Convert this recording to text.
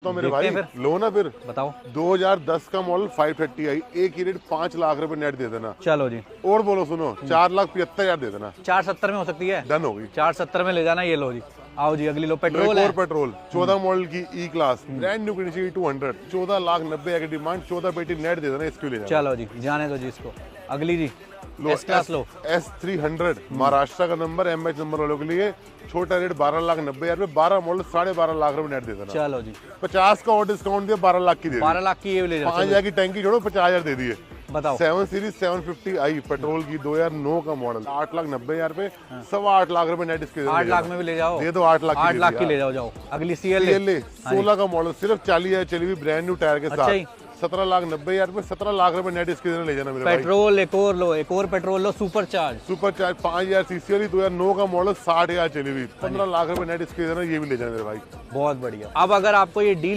तो मेरे भाई लो ना फिर बताओ। 2010 का मॉडल 530 आई, एक ही रेट 5 लाख रुपए नेट दे देना। चलो जी, और बोलो सुनो 4,75,000 दे देना। 470 में हो सकती है, डन होगी। 470 में ले जाना। ये लो जी, आओ जी अगली लो। लो पेट्रोल एक है, और पेट्रोल 14 मॉडल की ई क्लास ब्रांड न्यू कंडीशन 200, 14,90,000 की डिमांड, 14 पेटी नेट दे देना। इसके लिए चलो जी जाने दो जी इसको। अगली जी एस क्लास लो। S300 महाराष्ट्र का नंबर, MH नंबर वालों के लिए छोटा रेट 12,90,000 रुपए, 12 मॉडल 12.5 लाख रुपए नेट दे देना। चलो जी 50 का और डिस्काउंट दिया, 12 लाख की दे दी। 12 लाख की ये ले जाओ। 5,000 की टैंकी जोड़ो, 50,000 दे दिए। बताओ। 7 सीरीज 750 आई पेट्रोल की 2009 का मॉडल, 8,90,000 रुपए, 8.25 लाख रुपए नेट इसके 8 लाख में भी ले जाओ। दे दो 8 लाख 8 लाख की ले जाओ। जाओ अगली CLA 16 का मॉडल, सिर्फ 40,000 चली हुई ब्रांड न्यू टायर के अच्छा साथ, जी। 17,90,000 रुपए, 17 लाख रुपए नेट इसके लिए ले जाना मेरे भाई। पेट्रोल एक और लो, एक और पेट्रोल लो super charge. Super charge 5,000 CC वाली 2009 का मॉडल, 60,000 चली हुई, 15 लाख रुपए नेट इसके देना। ये भी ले जाना मेरे भाई। बहुत बढ़िया। अब अगर आपको ये डील